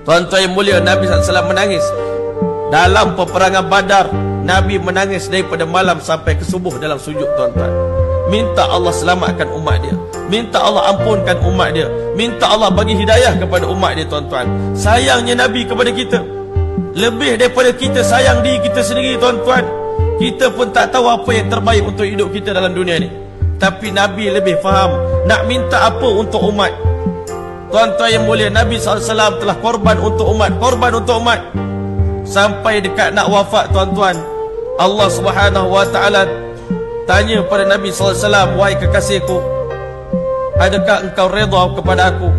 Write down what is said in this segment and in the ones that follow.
Tuan-tuan yang mulia, Nabi SAW menangis dalam peperangan Badar. Nabi menangis daripada malam sampai ke subuh dalam sujud, tuan-tuan. Minta Allah selamatkan umat dia, minta Allah ampunkan umat dia, minta Allah bagi hidayah kepada umat dia, tuan-tuan. Sayangnya Nabi kepada kita lebih daripada kita sayang diri kita sendiri, tuan-tuan. Kita pun tak tahu apa yang terbaik untuk hidup kita dalam dunia ni, tapi Nabi lebih faham nak minta apa untuk umat. Tuan-tuan yang mulia, Nabi SAW telah korban untuk umat, korban untuk umat. Sampai dekat nak wafat, tuan-tuan, Allah Subhanahu wa ta'ala tanya pada Nabi SAW, wahai kekasihku, adakah engkau redha kepada aku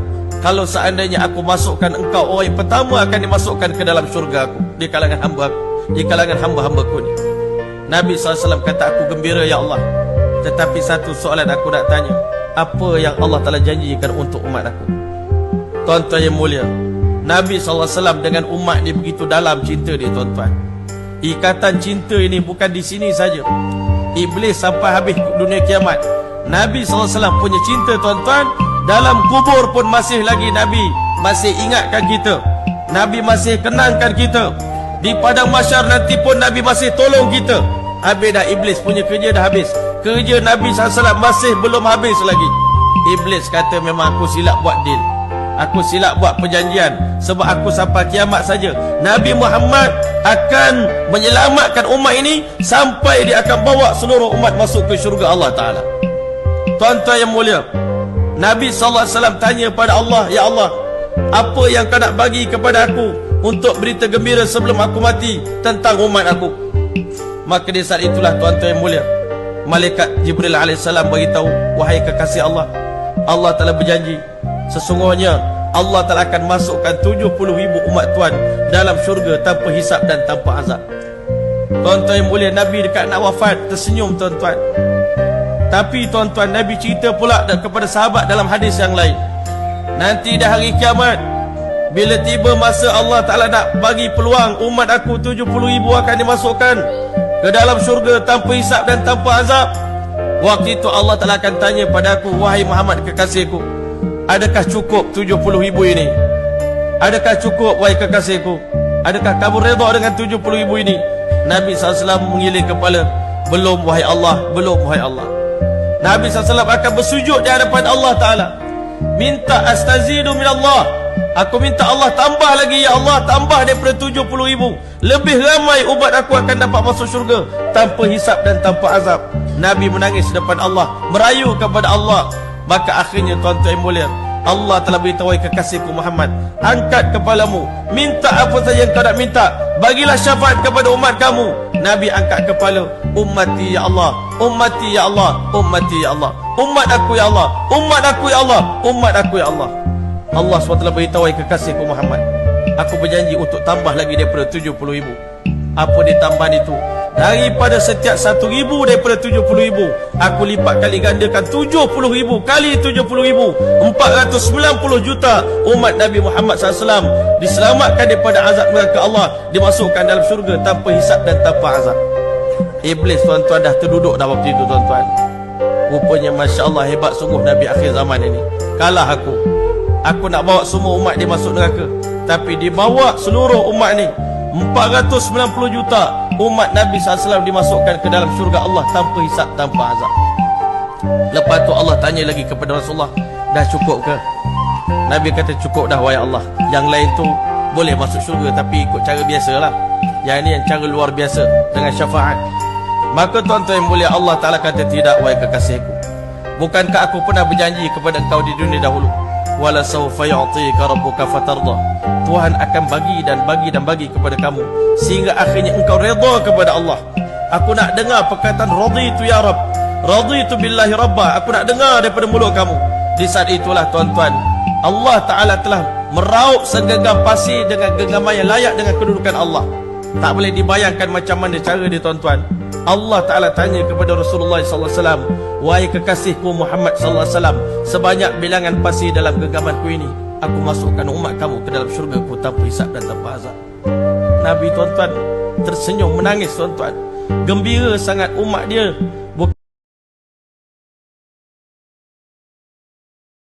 kalau seandainya aku masukkan engkau orang yang pertama akan dimasukkan ke dalam syurga aku, di kalangan hamba aku, di kalangan hamba-hambaku ni? Nabi SAW kata, aku gembira ya Allah, tetapi satu soalan aku nak tanya, apa yang Allah telah janjikan untuk umat aku? Tuan-tuan yang mulia, Nabi SAW dengan umat dia begitu dalam cinta dia, tuan-tuan. Ikatan cinta ini bukan di sini saja. Iblis sampai habis dunia kiamat, Nabi SAW punya cinta, tuan-tuan, dalam kubur pun masih lagi Nabi masih ingatkan kita, Nabi masih kenangkan kita. Di padang mahsyar nanti pun Nabi masih tolong kita. Habis dah iblis punya kerja dah habis, kerja Nabi SAW masih belum habis lagi. Iblis kata, memang aku silap buat deal, aku silap buat perjanjian, sebab aku sampai kiamat saja Nabi Muhammad akan menyelamatkan umat ini sampai dia akan bawa seluruh umat masuk ke syurga Allah Ta'ala. Tuan-tuan yang mulia, Nabi SAW tanya pada Allah, ya Allah, apa yang kau nak bagi kepada aku untuk berita gembira sebelum aku mati tentang umat aku? Maka di saat itulah, tuan-tuan yang mulia, malaikat Jibril AS beritahu, wahai kekasih Allah, Allah telah berjanji, sesungguhnya Allah telah akan masukkan 70,000 umat Tuhan dalam syurga tanpa hisap dan tanpa azab. Tuan-tuan yang mulia, Nabi dekat nak wafat tersenyum, tuan-tuan. Tapi tuan-tuan, Nabi cerita pula kepada sahabat dalam hadis yang lain, nanti dah hari kiamat, bila tiba masa Allah Ta'ala nak bagi peluang umat aku 70,000 akan dimasukkan ke dalam syurga tanpa hisap dan tanpa azab. Waktu itu Allah Ta'ala akan tanya pada aku, wahai Muhammad kekasihku, adakah cukup 70,000 ini? Adakah cukup, wahai kekasihku? Adakah kamu redha dengan 70,000 ini? Nabi SAW mengiling kepala, belum wahai Allah, belum wahai Allah. Nabi SAW akan bersujud di hadapan Allah Ta'ala, minta astazidu min Allah, aku minta Allah tambah lagi, ya Allah, tambah daripada 70,000, lebih ramai umat aku akan dapat masuk syurga tanpa hisap dan tanpa azab. Nabi menangis depan Allah, merayu kepada Allah. Maka akhirnya, tuan-tuan yang mulia, Allah telah beritahu kekasihku Muhammad, angkat kepalamu, minta apa saja yang kau nak minta, bagilah syafaat kepada umat kamu. Nabi angkat kepala, ummati ya Allah, ummati ya Allah, ummati ya Allah, umat aku ya Allah, umat aku ya Allah, umat aku ya Allah. Allah SWT beritahu kekasihku Muhammad, aku berjanji untuk tambah lagi daripada 70,000. Apa ditambahan itu? Daripada setiap 1,000 daripada 70,000, aku lipat kali gandakan 70,000 kali 70,000, 490 juta umat Nabi Muhammad SAW diselamatkan daripada azab neraka Allah, dimasukkan dalam syurga tanpa hisap dan tanpa azab. Iblis, tuan-tuan, dah terduduk dah waktu itu, tuan-tuan. Rupanya Masya Allah, hebat sungguh Nabi akhir zaman ini. Kalah aku nak bawa semua umat dia masuk neraka, tapi dibawa seluruh umat ni, 490 juta umat Nabi SAW dimasukkan ke dalam syurga Allah tanpa hisap, tanpa azab. Lepas tu Allah tanya lagi kepada Rasulullah, dah cukup ke? Nabi kata, cukup dah wahai Allah, yang lain tu boleh masuk syurga tapi ikut cara biasalah, yang ini yang cara luar biasa dengan syafaat. Maka tuan-tuan yang mulia, Allah Ta'ala kata, tidak wahai kekasihku, bukankah aku pernah berjanji kepada engkau di dunia dahulu, wala sawfa yu'tika rabbuka fatarda, Tuhan akan bagi dan bagi dan bagi kepada kamu sehingga akhirnya engkau redha kepada Allah. Aku nak dengar perkataan raditu ya Rabb, raditu billahi rabba, aku nak dengar daripada mulut kamu. Di saat itulah, tuan-tuan, Allah Ta'ala telah meraup segenggam pasir dengan genggaman yang layak dengan kedudukan Allah. Tak boleh dibayangkan macam mana cara dia, tuan-tuan. Allah Ta'ala tanya kepada Rasulullah SAW, wahai kekasihku Muhammad SAW, sebanyak bilangan pasir dalam genggamanku ini, aku masukkan umat kamu ke dalam syurgaku tanpa hisap dan tanpa azab. Nabi, tuan-tuan, tersenyum menangis, tuan-tuan. Gembira sangat umat dia